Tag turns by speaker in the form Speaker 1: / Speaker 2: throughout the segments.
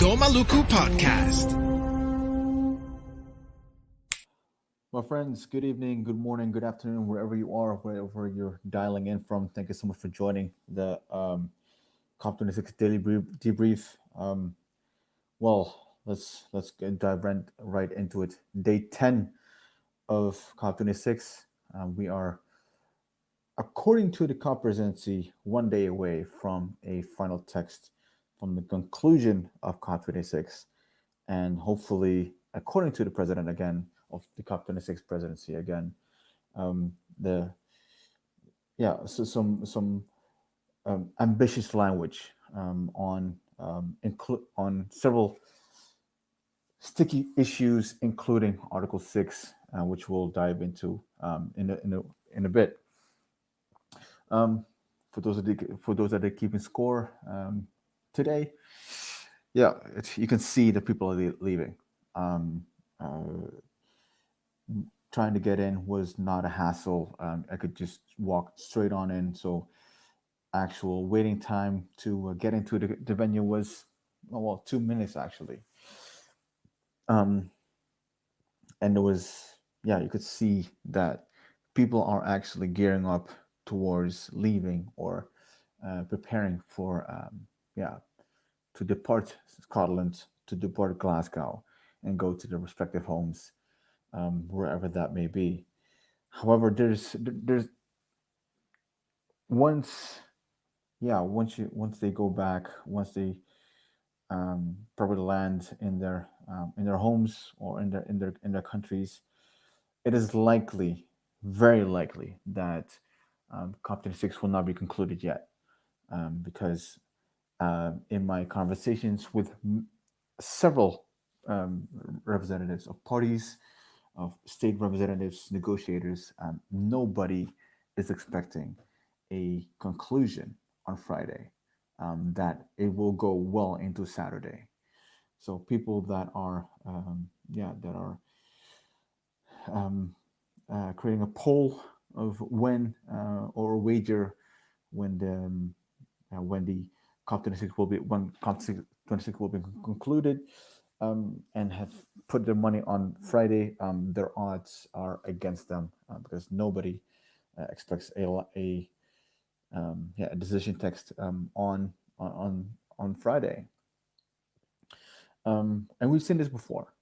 Speaker 1: Go Maluku podcast.
Speaker 2: My friends, good evening, good morning, good afternoon, wherever you are, wherever you're dialing in from. Thank you so much for joining the COP26 daily debrief. Let's dive right into it. Day 10 of COP26. We are, according to the COP presidency, one day away from a final text from the conclusion of COP26, and hopefully, according to the president again of the COP26 presidency again, the so some ambitious language on several sticky issues, including Article 6, which we'll dive into in a bit. For those that are keeping score today, you can see the people are leaving. Trying to get in was not a hassle. I could just walk straight on in. So actual waiting time to get into the venue was 2 minutes actually. And it was, you could see that people are actually gearing up towards leaving or preparing for to depart Scotland, to depart Glasgow, and go to their respective homes, wherever that may be. However, there's once they go back, once they probably land in their homes or in their countries, it is likely, very likely, that COP26 will not be concluded yet, because in my conversations with several representatives of parties, of state representatives, negotiators, nobody is expecting a conclusion on Friday, that it will go well into Saturday. So people that are creating a poll of when or a wager when the COP26 will be concluded, and have put their money on Friday, their odds are against them, because nobody expects a decision text on Friday. And we've seen this before.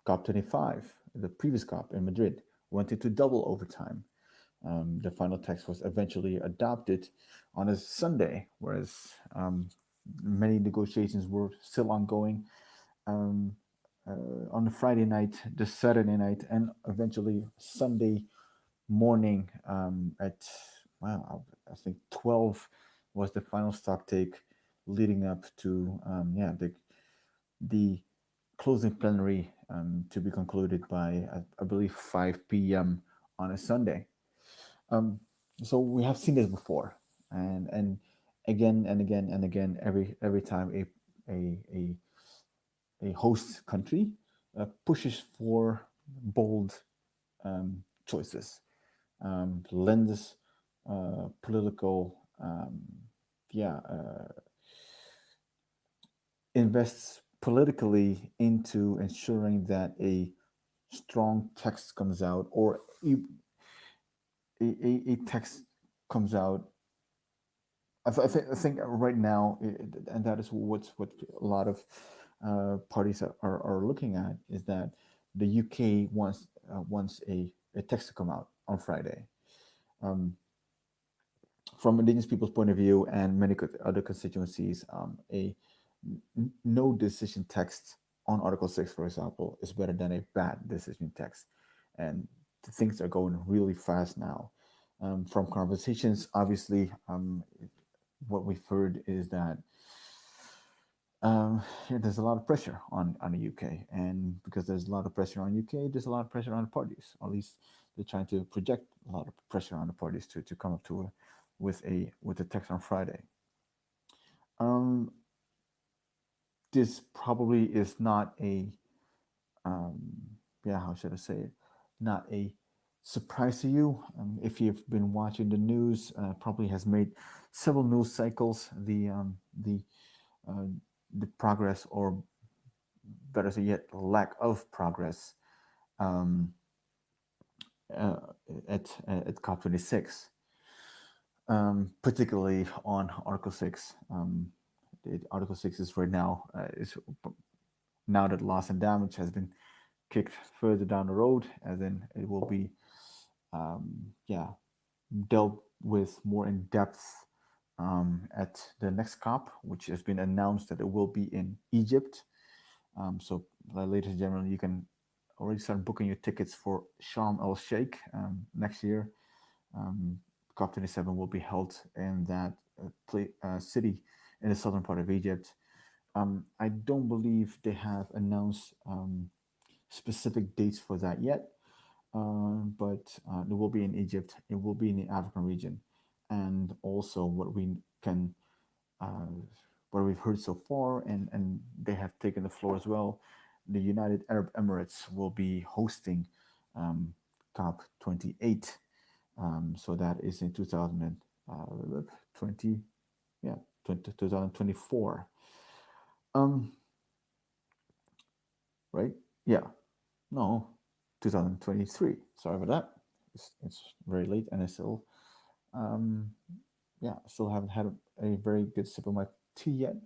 Speaker 2: COP25, the previous COP in Madrid, went into double overtime. The final text was eventually adopted on a Sunday, whereas many negotiations were still ongoing on the Friday night, the Saturday night, and eventually Sunday morning at, I think 12 was the final stock take, leading up to the closing plenary to be concluded by, I believe, 5 p.m. on a Sunday. So we have seen this before, and again and again and again, every time a host country pushes for bold choices, lends political, invests politically into ensuring that a strong text comes out, or a text comes out. I think right now, and that is what a lot of parties are looking at, is that the UK wants a text to come out on Friday. From Indigenous people's point of view and many other constituencies, a no decision text on Article 6, for example, is better than a bad decision text. And things are going really fast now. From conversations, obviously, what we've heard is that there's a lot of pressure on the UK, and because there's a lot of pressure on UK, there's a lot of pressure on the parties. Or at least they're trying to project a lot of pressure on the parties to come up with a text on Friday. This probably is not a how should I say it? Not a surprise to you. If you've been watching the news, probably has made several news cycles. The the progress, or better say yet, lack of progress um, uh, at COP26, particularly on Article 6. Article 6 is right now, is now that loss and damage has been kicked further down the road, as in it will be, yeah, dealt with more in depth at the next COP, which has been announced that it will be in Egypt. So, ladies and gentlemen, you can already start booking your tickets for Sharm el Sheikh next year. Um, COP27 will be held in that city in the southern part of Egypt. I don't believe they have announced specific dates for that yet, but it will be in Egypt. It will be in the African region, and also can, uh, what we've heard so far, and they have taken the floor as well. The United Arab Emirates will be hosting COP 28. So that is in 2020, yeah, 2024. Um, right? Yeah, no, 2023. Sorry about that. It's very late, and I still, um, yeah, still haven't had a very good sip of my tea yet.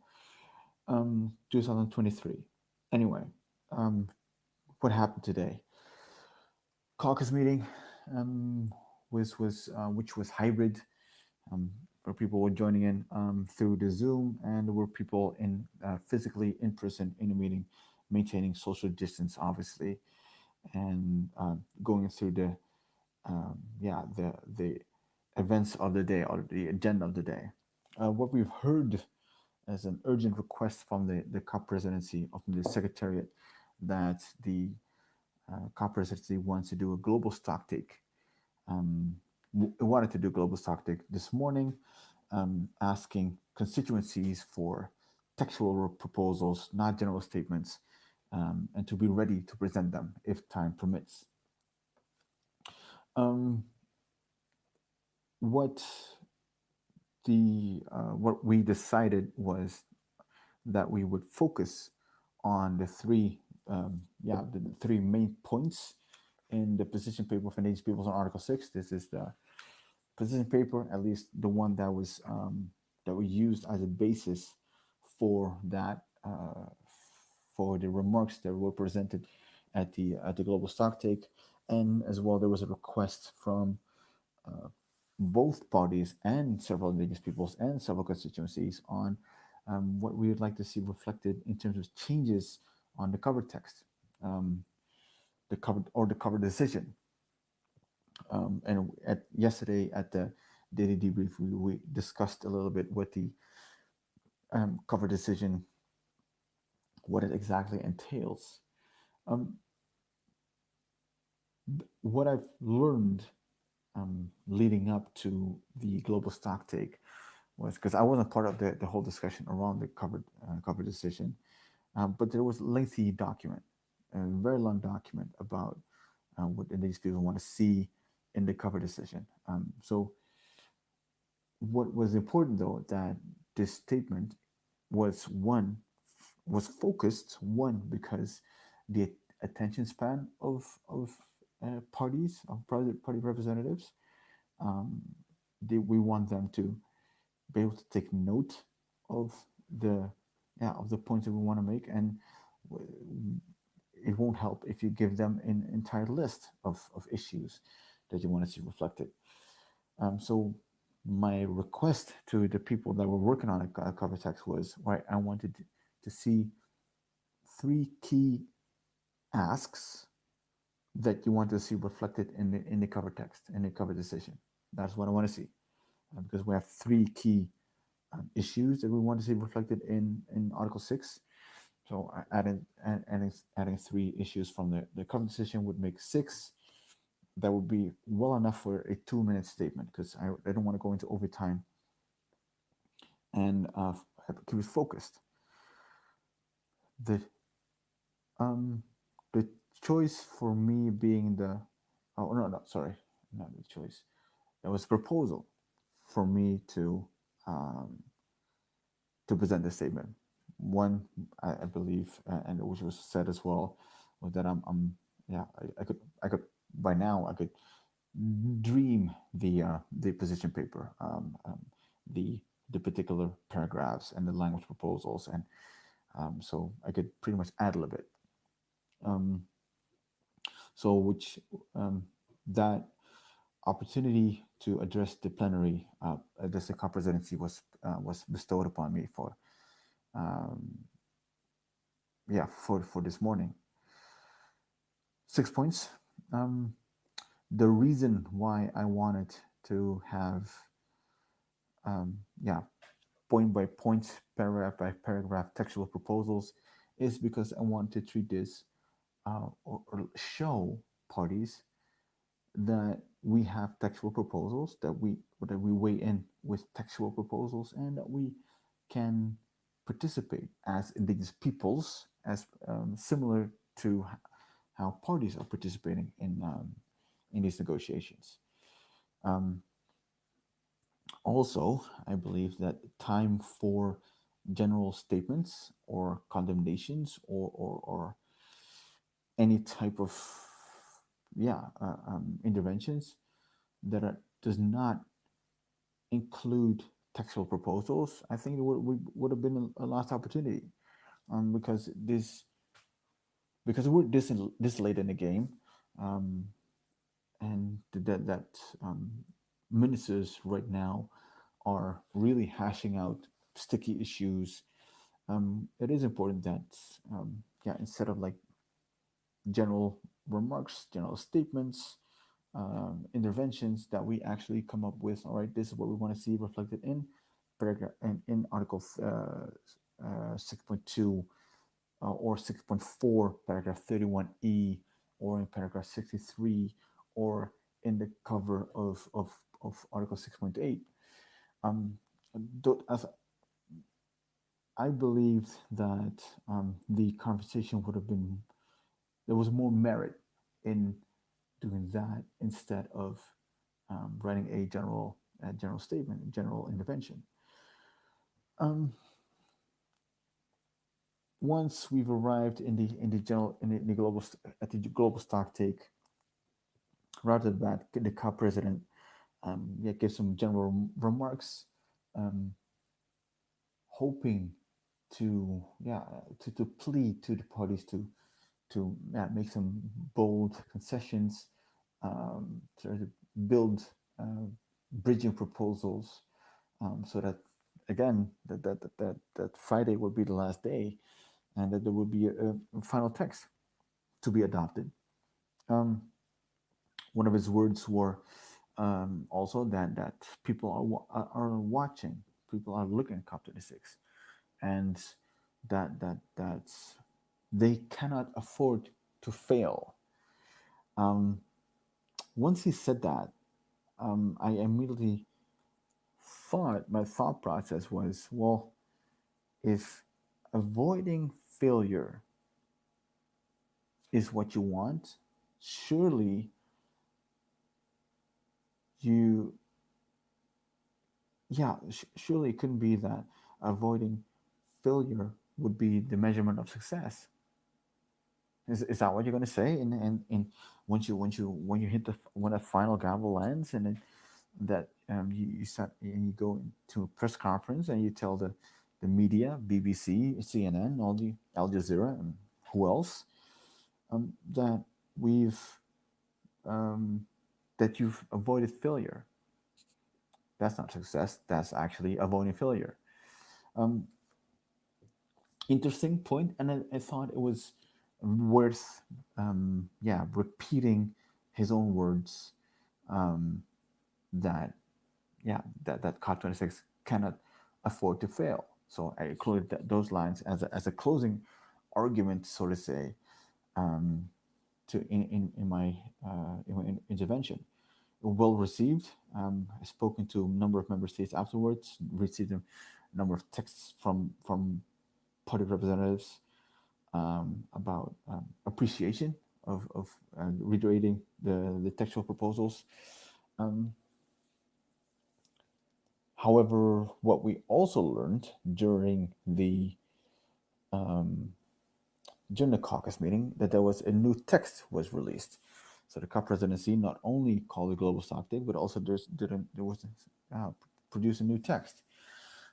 Speaker 2: 2023. Anyway, um, what happened today? Caucus meeting, which was hybrid, where people were joining in through the Zoom, and there were people in physically in person in the meeting, maintaining social distance, obviously, and going through the events of the day, or the agenda of the day. What we've heard as an urgent request from the COP presidency, of the secretariat, that the COP presidency wants to do a global stock take. Wanted to do a global stock take this morning, asking constituencies for textual proposals, not general statements, and to be ready to present them if time permits. Um, what what we decided was that we would focus on the three main points in the position paper for Indigenous Peoples on Article 6. This is the position paper, at least the one that we used as a basis for that, for the remarks that were presented at the global stocktake, and as well there was a request from uh, both parties and several Indigenous peoples and several constituencies on what we would like to see reflected in terms of changes on the cover text, the cover decision. And yesterday at the daily debrief, we discussed a little bit what the cover decision, what it exactly entails. Um, what I've learned leading up to the global stock take was, because I wasn't part of the whole discussion around the cover decision, but there was a lengthy document, a very long document about what Indigenous people want to see in the cover decision. So what was important, though, that this statement was focused, one, because the attention span of parties, of party representatives, um, we want them to be able to take note of the of the points that we want to make, and it won't help if you give them an entire list of issues that you want to see reflected. So my request to the people that were working on a cover text was, right, I wanted to see three key asks that you want to see reflected in the cover text, in the cover decision. That's what I want to see, because we have three key issues that we want to see reflected in Article 6. So adding three issues from the cover decision would make six. That would be well enough for a 2-minute statement, because I don't want to go into overtime, and keep it focused. The the choice for me being sorry, not the choice. There was a proposal for me to present the statement one I believe, and which was said as well, was that yeah, I could by now I could dream the position paper, the the particular paragraphs and the language proposals, and so I could pretty much ad lib it. Um, so which that opportunity to address the plenary, address the COP presidency was bestowed upon me for um, yeah for this morning. 6 points. Um, the reason why I wanted to have yeah point by point, paragraph by paragraph textual proposals is because I want to treat this or show parties that we have textual proposals, that we weigh in with textual proposals, and that we can participate as indigenous peoples, as similar to how parties are participating in these negotiations. Um, Also, I believe that time for general statements or condemnations or any type of interventions that does not include textual proposals, I think it would have been a lost opportunity, because we're this late in the game, um, and that ministers right now are really hashing out sticky issues. It is important that instead of like general remarks, general statements, interventions, that we actually come up with, all right, this is what we want to see reflected in paragraph and in Article 6.2 or 6.4, paragraph 31E, or in paragraph 63, or in the cover of Article 6.8. Um, as I believed that the conversation would have been, there was more merit in doing that instead of writing a general statement, a general intervention. Um, Once we've arrived in the general in the global at the global stock take, rather than that, the COP president gives some general remarks, um, hoping to to plead to the parties to make some bold concessions, to build bridging proposals, so that again that Friday would be the last day, and that there would be a final text to be adopted. Um, One of his words were also that people are watching, people are looking at COP26, and that's they cannot afford to fail. Um, Once he said that, I immediately thought my thought process was, well, if avoiding failure is what you want, surely you surely it couldn't be that avoiding failure would be the measurement of success. Is that what you're going to say? And when you hit when that final gavel lands, and then that you start and you go into a press conference and you tell the media, BBC, CNN, all the Al Jazeera, and who else, that we've that you've avoided failure. That's not success. That's actually avoiding failure. Um, Interesting point, and I thought it was worth repeating his own words, um, that that COP26 cannot afford to fail. So I included those lines as a closing argument, so to say, um, to in my intervention. Well received. I've spoken to a number of member states afterwards, received a number of texts from party representatives about appreciation of reiterating the textual proposals. Um, However, what we also learned during the um, during the caucus meeting that there was a new text was released. So the COP presidency not only called the global stock take, but also there was produced a new text.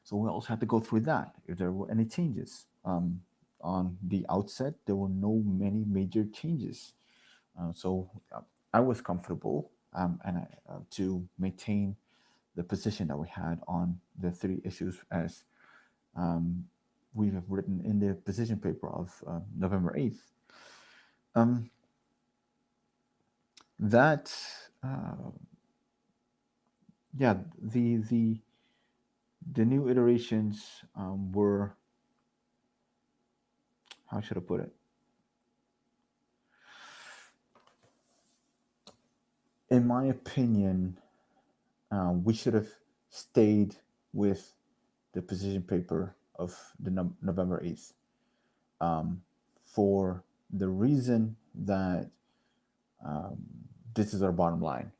Speaker 2: So we also had to go through that if there were any changes. On the outset, there were no many major changes. So I was comfortable to maintain the position that we had on the three issues as um, we have written in the position paper of November 8th. Um, that, uh, yeah, the new iterations were, how should I put it? In my opinion, we should have stayed with the position paper of the November 8th for the reason that um, this is our bottom line.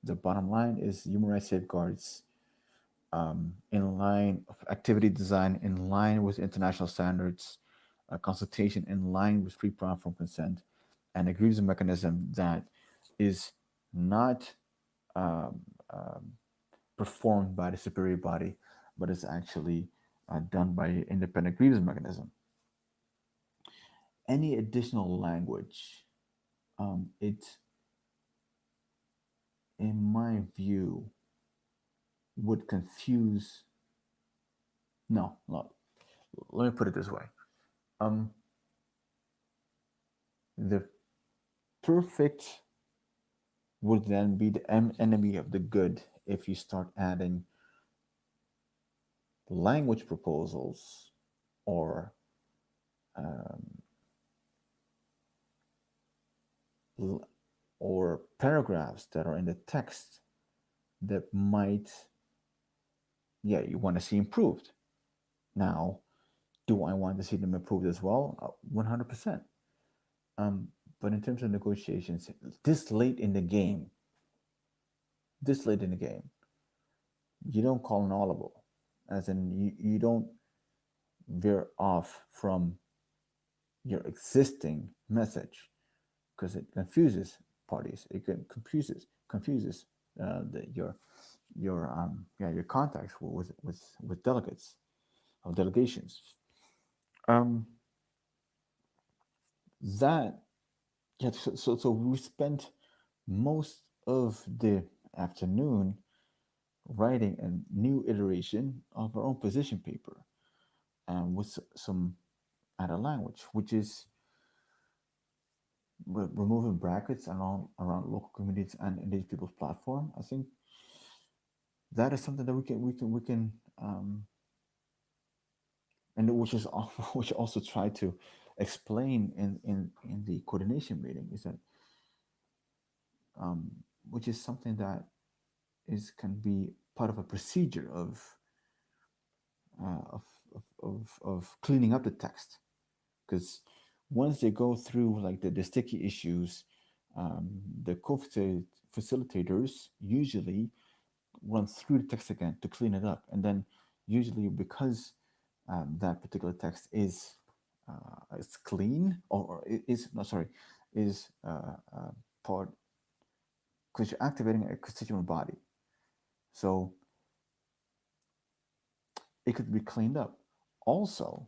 Speaker 2: The bottom line is human rights safeguards in line of activity design in line with international standards, consultation in line with pre-platform consent, and a grievance mechanism that is not um, um, performed by the superior body, but is actually done by an independent grievance mechanism. Any additional language, it, in my view, would confuse. No, no. Let me put it this way. Um, the perfect would then be the enemy of the good if you start adding language proposals or um, or paragraphs that are in the text that might, yeah, you want to see improved. Now, do I want to see them improved as well? 100%. Um, but in terms of negotiations, this late in the game, this late in the game, you don't call an audible, as in you don't veer off from your existing message because it confuses parties. It confuses your contacts with delegates or delegations. Um, that yeah. So we spent most of the afternoon writing a new iteration of our own position paper with some added language, which is removing brackets around local communities and indigenous people's platform. I think that is something that we can and which is which also try to explain in the coordination meeting is that um, which is something that is can be part of a procedure uh, of, of cleaning up the text because once they go through like the sticky issues, the co-facilitators usually run through the text again to clean it up, and then usually because that particular text is clean or is no sorry is part because you're activating a constituent body, so it could be cleaned up. Also,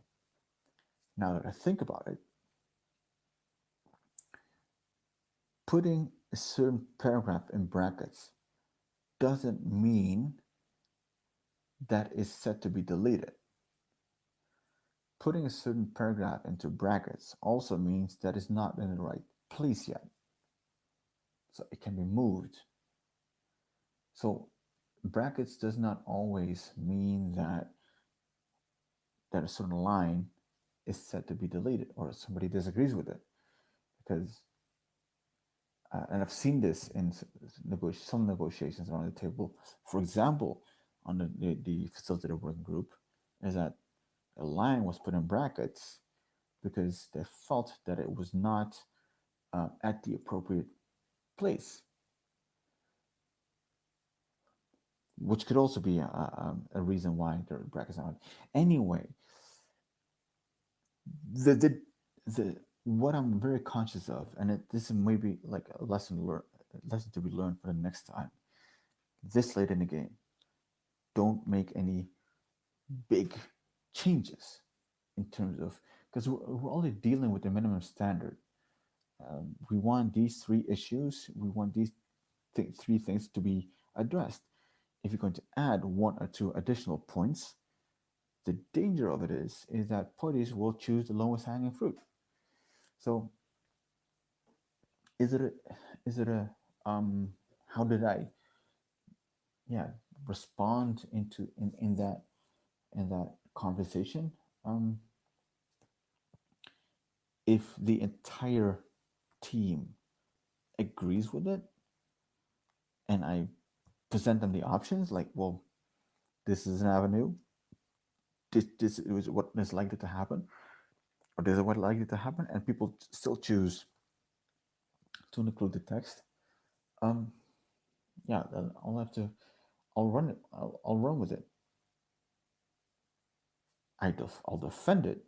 Speaker 2: now that I think about it, putting a certain paragraph in brackets doesn't mean that is set to be deleted. Putting a certain paragraph into brackets also means that it's not in the right place yet. So it can be moved. So brackets does not always mean that a certain line is set to be deleted or somebody disagrees with it. Because and I've seen this in some negotiations around the table. For example, on the facilitator working group, is that a line was put in brackets because they felt that it was not at the appropriate place, which could also be a reason why the brackets are on. Anyway, the the, the what I'm very conscious of, and this is maybe like a lesson to be learned for the next time. This late in the game, don't make any big changes in terms of, because we're only dealing with the minimum standard. We want these three issues. We want these three things to be addressed. If you're going to add one or two additional points, the danger of it is that parties will choose the lowest hanging fruit. So is it a, is it a how did I, yeah, respond in that conversation? Um, if the entire team agrees with it, and I present them the options, like, well, this is an avenue. This is what is likely to happen, or this is what is likely to happen, and people still choose to include the text. Um, yeah, then I'll have to. I'll run it. I'll run with it. I'll defend it,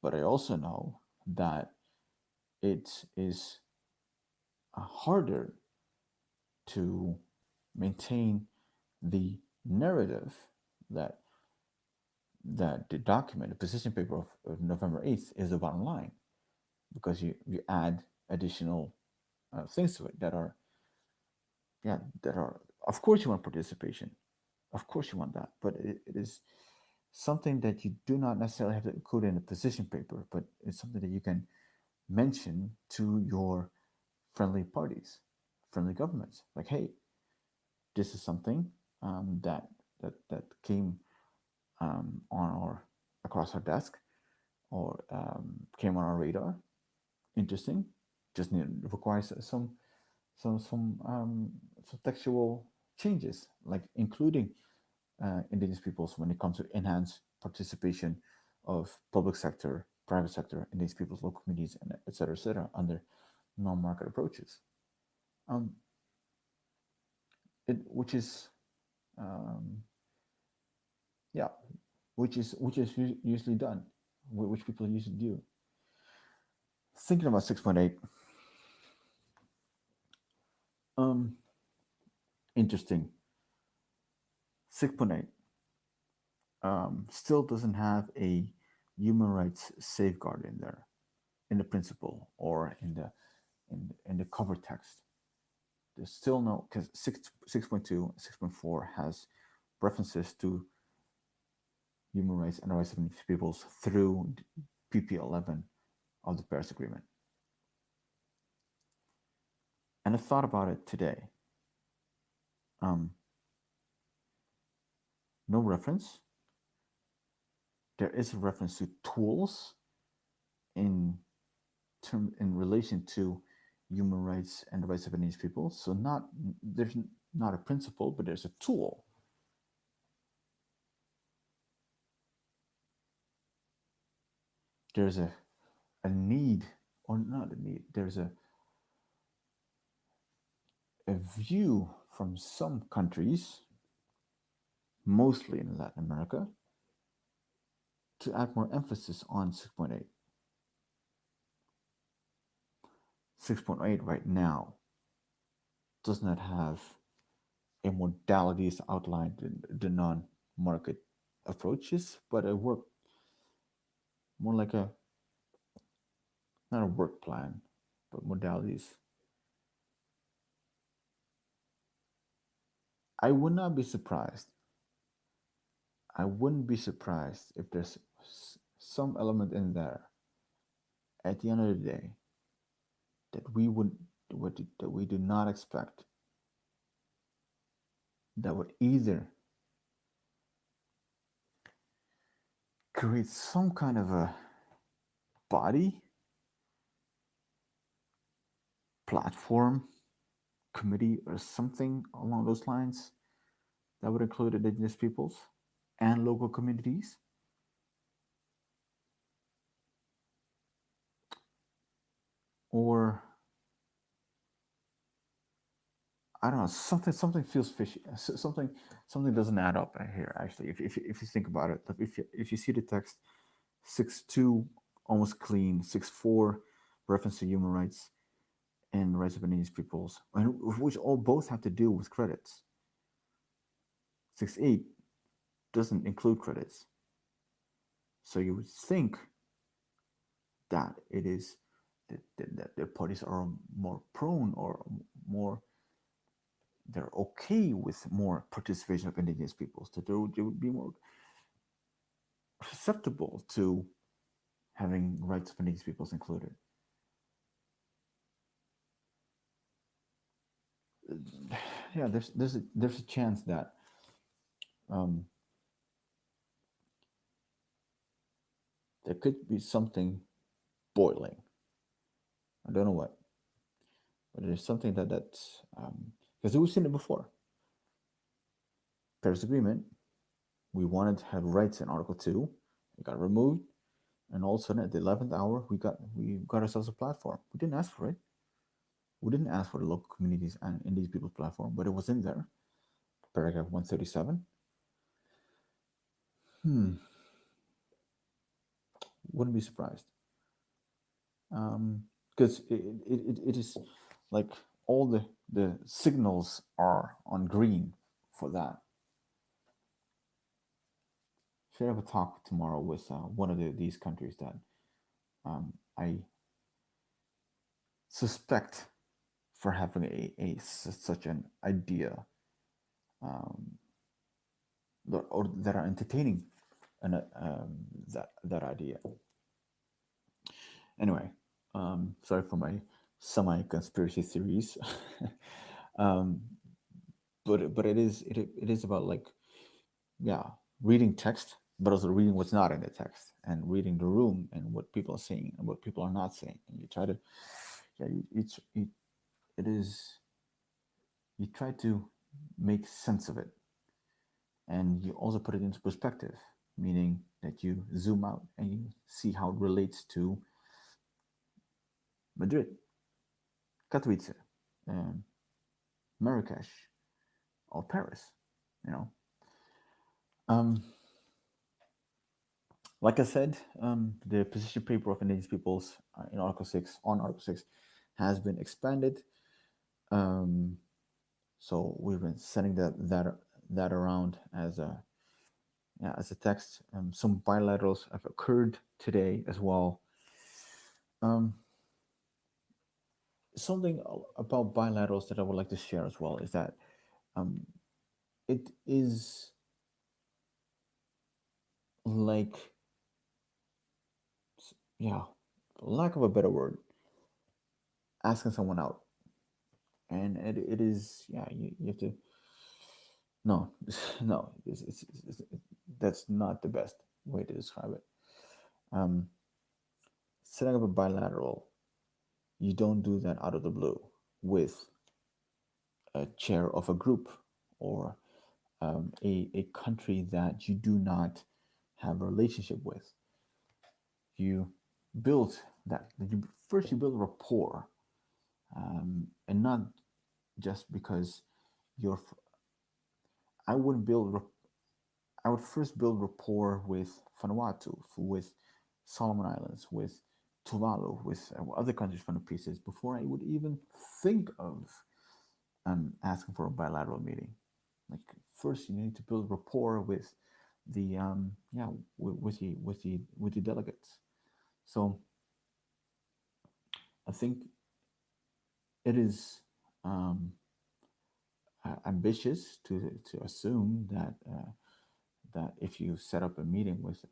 Speaker 2: but I also know that it is harder to maintain the narrative that the document, the position paper of November 8th, is the bottom line, because you add additional things to it that are, yeah, that are, of course you want participation, of course you want that, but it is something that you do not necessarily have to include in the position paper, but it's something that you can mention to your friendly parties, friendly governments, like, hey, this is something that came on our across our desk, or came on our radar. Interesting. Just requires some some um, some textual changes, like including indigenous peoples when it comes to enhanced participation of public sector, private sector, indigenous peoples, local communities, and et cetera, under non-market approaches. Um, which is um, yeah, which is usually done, which people usually do. Thinking about 6.8, um, interesting. 6.8 still doesn't have a human rights safeguard in there, in the principle, or in the cover text. There's still no, because 6.2, 6.4 has references to human rights and the rights of indigenous peoples through PP11 of the Paris Agreement. And I thought about it today. Um, no reference. There is a reference to tools in in relation to human rights and the rights of indigenous people. So there's not a principle, but there's a tool. There's a need, or not a need. There's a view from some countries, mostly in Latin America, to add more emphasis on 6.8. 6.8 right now does not have a modalities outlined in the non-market approaches, but a work, more like a, not a work plan, but modalities. I would not be surprised. I wouldn't be surprised if there's some element in there at the end of the day that that we do not expect, that would either create some kind of a body, platform, committee, or something along those lines that would include indigenous peoples and local communities, or I don't know, something feels fishy. Something doesn't add up here. Actually, if you think about it, if you see the text, 6.2, almost clean. 6.4, reference to human rights and rights of indigenous peoples, and which all both have to do with credits. 6.8 doesn't include credits. So you would think that it is that the parties are more prone or more they're okay with more participation of indigenous peoples, that they would be more susceptible to having rights of indigenous peoples included. Yeah, there's a chance that um, there could be something boiling. I don't know what, but there's something that's because we've seen it before. Paris Agreement, we wanted to have rights in Article 2, it got removed, and all of a sudden at the 11th hour, we got ourselves a platform. We didn't ask for it. We didn't ask for the local communities and indigenous people's platform, but it was in there. Paragraph 137. Wouldn't be surprised. Because it is like all the signals are on green for that. Should have a talk tomorrow with one of these countries that I suspect for having such an idea, or that are entertaining that idea. Anyway, sorry for my semi conspiracy theories, but it is about like, yeah, reading text, but also reading what's not in the text and reading the room and what people are saying and what people are not saying, and you try to, yeah, it is, you try to make sense of it, and you also put it into perspective, meaning that you zoom out and you see how it relates to Madrid, Katowice, um, Marrakesh, or Paris. You know, like I said, the position paper of indigenous peoples in Article 6 on Article 6 has been expanded. So we've been sending that around as a, yeah, as a text. Some bilaterals have occurred today as well. Something about bilaterals that I would like to share as well is that it is like, yeah, lack of a better word, asking someone out, and it is, yeah, you have to, no, no, that's not the best way to describe it. Setting up a bilateral, you don't do that out of the blue with a chair of a group or a country that you do not have a relationship with. You build that, you build rapport, and not just because you're. I wouldn't build. I would first build rapport with Vanuatu, with Solomon Islands, with Tuvalu, with other countries from the pieces before I would even think of asking for a bilateral meeting. Like, first, you need to build rapport with the yeah, with the delegates. So I think it is ambitious to assume that that if you set up a meeting with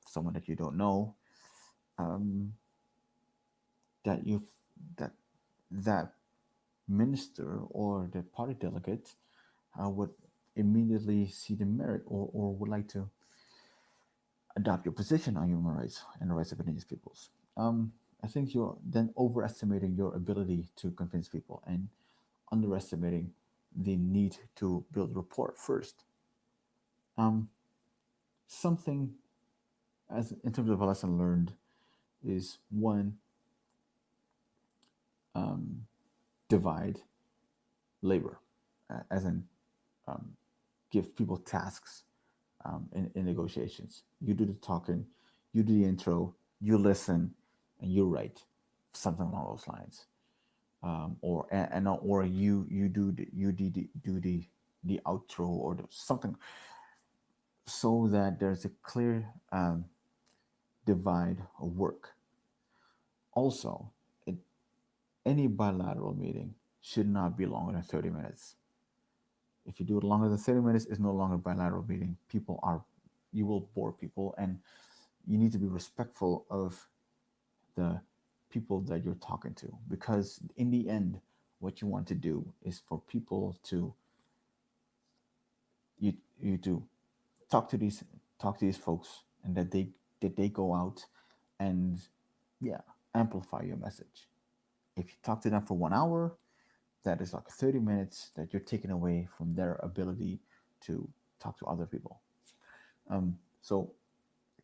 Speaker 2: someone that you don't know, um, that you that that minister or the party delegate would immediately see the merit, or would like to adopt your position on human rights and the rights of indigenous peoples. I think you're then overestimating your ability to convince people and underestimating the need to build rapport first. Um, Something, as in terms of a lesson learned, is one, divide labor, as in give people tasks in negotiations. You do the talking, You do the intro, you listen, and you write something along those lines. Or you do the outro or something, so that there's a clear divide of work. Also, it, any bilateral meeting should not be longer than 30 minutes. If you do it longer than 30 minutes, it's no longer a bilateral meeting. You will bore people, and you need to be respectful of the people that you're talking to, because in the end, what you want to do is for people to you to talk to these talk to these folks, and that they go out and, yeah, amplify your message. If you talk to them for 1 hour, that is like 30 minutes that you're taking away from their ability to talk to other people. So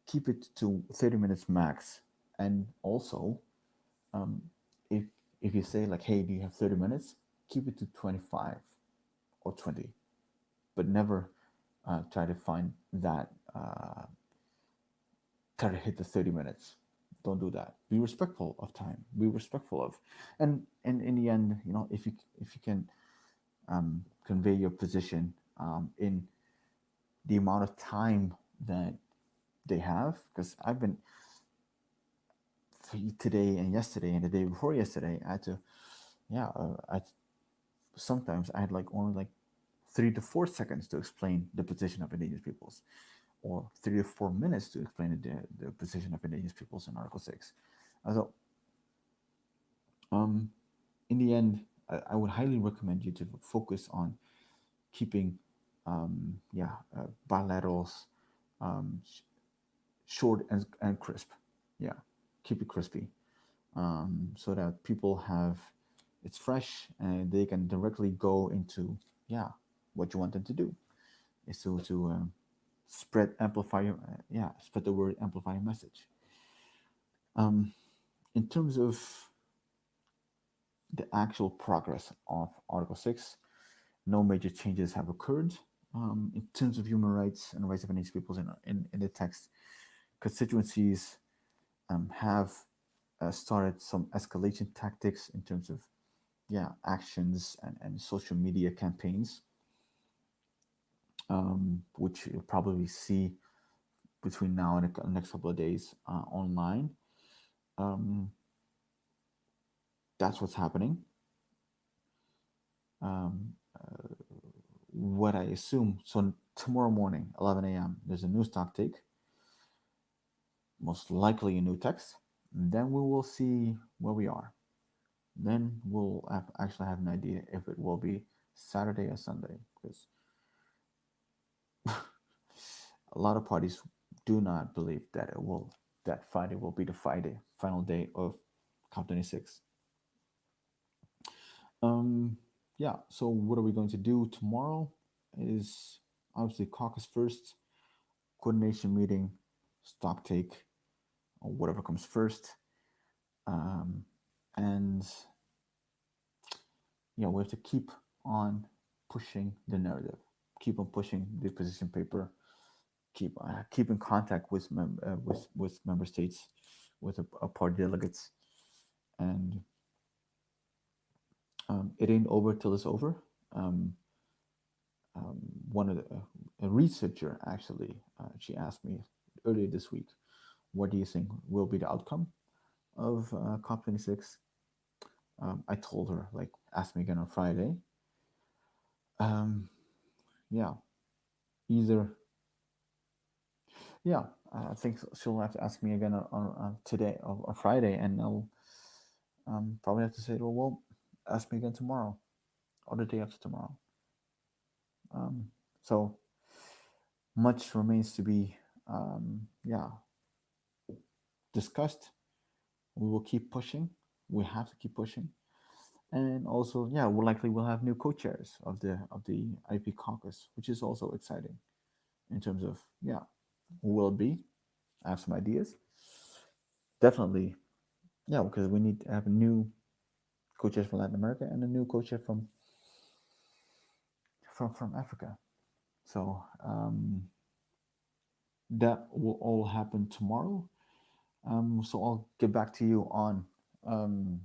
Speaker 2: keep it to 30 minutes max. And also, um, if if you say like, hey, do you have 30 minutes, keep it to 25 or 20, but never try to find that try to hit the 30 minutes. Don't do that. Be respectful of time. Be respectful of, and in the end, if you can convey your position in the amount of time that they have. Because I've been, today and yesterday and the day before yesterday, I had to, yeah, sometimes I had like only like 3 to 4 seconds to explain the position of indigenous peoples, or 3 to 4 minutes to explain the position of indigenous peoples in Article 6. So, in the end, I would highly recommend you to focus on keeping, bilaterals short and crisp. Yeah, keep it crispy, so that people have it's fresh and they can directly go into, yeah, what you want them to do is to spread the word, amplify your message. Um, in terms of the actual progress of Article 6, no major changes have occurred. In terms of human rights and rights of indigenous peoples in the text, constituencies have started some escalation tactics in terms of, actions and social media campaigns, which you'll probably see between now and the next couple of days online. Um, that's what's happening. Um, what I assume, so tomorrow morning, 11 a.m., there's a new stock take, most likely a new text. And then we will see where we are. Then we'll actually have an idea if it will be Saturday or Sunday, because a lot of parties do not believe that Friday will be the final day of COP26. So what are we going to do tomorrow is obviously caucus first, coordination meeting, stock take, or whatever comes first. And we have to keep on pushing the narrative, keep on pushing the position paper, keep in contact with member states, with party delegates, and it ain't over till it's over. Um, One of a researcher actually, she asked me earlier this week, what do you think will be the outcome of COP26? I told her, like, ask me again on Friday. Yeah, either. Yeah, I think she'll have to ask me again on today or Friday, and I'll probably have to say, well, ask me again tomorrow or the day after tomorrow. So much remains to be, discussed. We will keep pushing. We have to keep pushing, and also, we'll have new co-chairs of the IP caucus, which is also exciting in terms of, who will it be. I have some ideas. Definitely, because we need to have a new co-chair from Latin America and a new co-chair from Africa. So that will all happen tomorrow. So I'll get back to you um,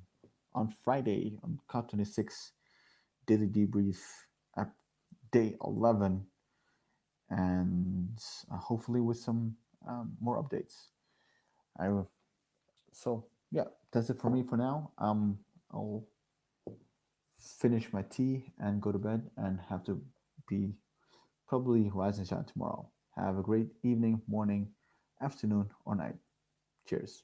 Speaker 2: on Friday on COP26 daily debrief at day 11, and hopefully with some more updates. I So yeah, that's it for me for now. I'll finish my tea and go to bed and have to be probably rise and shine tomorrow. Have a great evening, morning, afternoon, or night. Cheers.